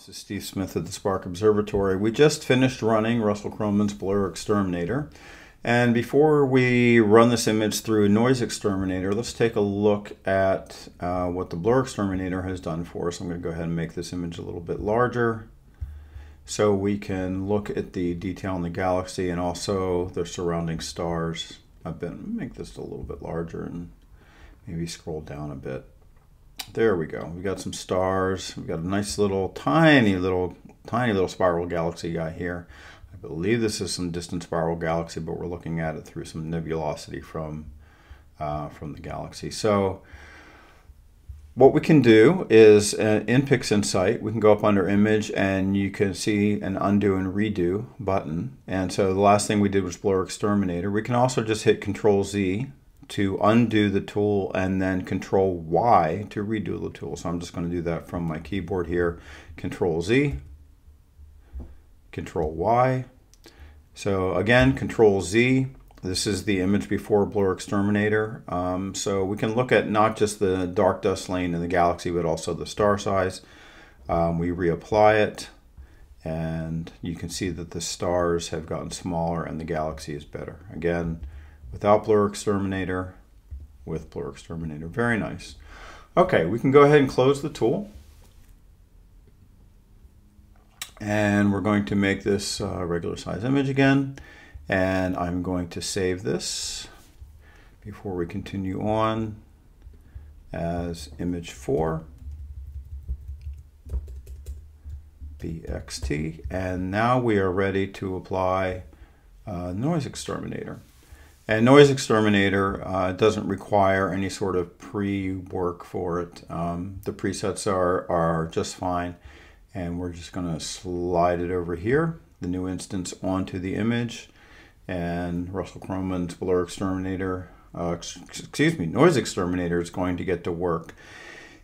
This is Steve Smith at the SPARQ Observatory. We just finished running Russell Croman's Blur Exterminator. And before we run this image through NoiseXTerminator, let's take a look at what the Blur Exterminator has done for us. I'm going to go ahead and make this image a little bit larger so we can look at the detail in the galaxy and also the surrounding stars. Make this a little bit larger and maybe scroll down a bit. There we go. We got some stars. We've got a nice little, tiny little spiral galaxy guy here. I believe this is some distant spiral galaxy, but we're looking at it through some nebulosity from the galaxy. So what we can do is in PixInsight, we can go up under Image, and you can see an Undo and Redo button. And so the last thing we did was Blur Exterminator. We can also just hit Control-Z to undo the tool and then Control-Y to redo the tool. So I'm just going to do that from my keyboard here. Control-Z, Control-Y. So again, Control-Z. This is the image before Blur Exterminator. So we can look at not just the dark dust lane in the galaxy, but also the star size. We reapply it, and you can see that the stars have gotten smaller and the galaxy is better. Again, without Blur Exterminator, with Blur Exterminator. Very nice. Okay, we can go ahead and close the tool. And we're going to make this regular size image again. And I'm going to save this before we continue on as image 4. BXT. And now we are ready to apply NoiseXTerminator. And NoiseXTerminator doesn't require any sort of pre-work for it. The presets are just fine. And we're just going to slide it over here, the new instance, onto the image. And Russell Croman's Blur Exterminator, NoiseXTerminator is going to get to work.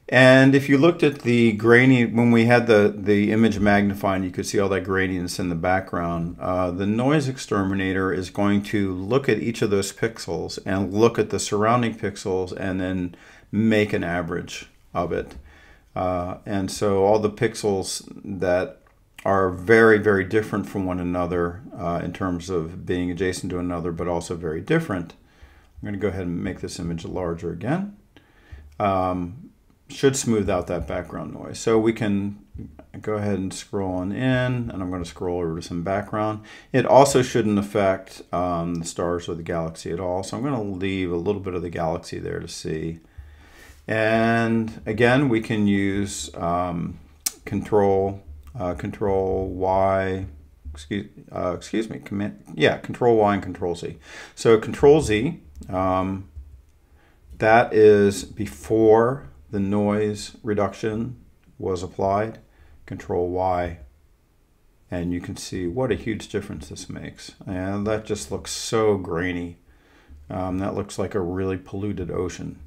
And if you looked at the grainy, when we had the image magnified, you could see all that graininess in the background. The NoiseXTerminator is going to look at each of those pixels and look at the surrounding pixels and then make an average of it. And so all the pixels that are very, very different from one another in terms of being adjacent to another, but also very different. I'm going to go ahead and make this image larger again. Should smooth out that background noise. So we can go ahead and scroll on in, and I'm going to scroll over to some background. It also shouldn't affect the stars or the galaxy at all. So I'm going to leave a little bit of the galaxy there to see. And again, we can use Control Y, Control Y and Control-Z. So Control-Z, that is before the noise reduction was applied. Control-Y, and you can see what a huge difference this makes. And that just looks so grainy. That looks like a really polluted ocean.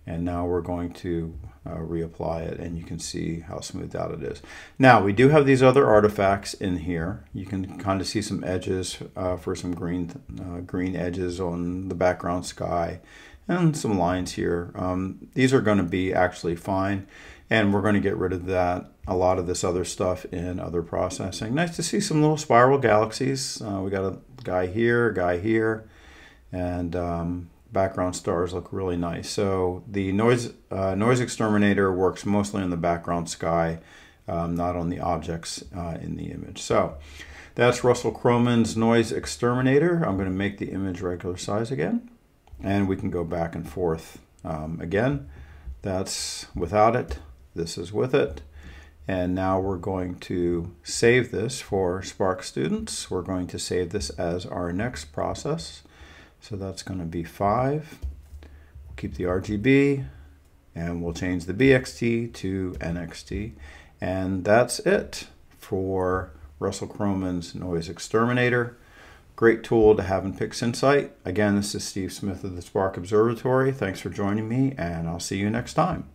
And now we're going to reapply it, and you can see how smoothed out it is. Now, we do have these other artifacts in here. You can kind of see some edges for some green edges on the background sky, and some lines here. These are going to be actually fine, and we're going to get rid of a lot of this other stuff in other processing. Nice to see some little spiral galaxies. We got a guy here, and background stars look really nice. So the NoiseXTerminator works mostly in the background sky, not on the objects in the image. So that's Russell Croman's NoiseXTerminator. I'm going to make the image regular size again, and we can go back and forth. Again, that's without it. This is with it. And now we're going to save this for SPARQ students. We're going to save this as our next process. So that's going to be 5. We'll keep the RGB, and we'll change the BXT to NXT. And that's it for Russell Croman's NoiseXTerminator. Great tool to have in PixInsight. Again, this is Steve Smith of the SPARQ Observatory. Thanks for joining me, and I'll see you next time.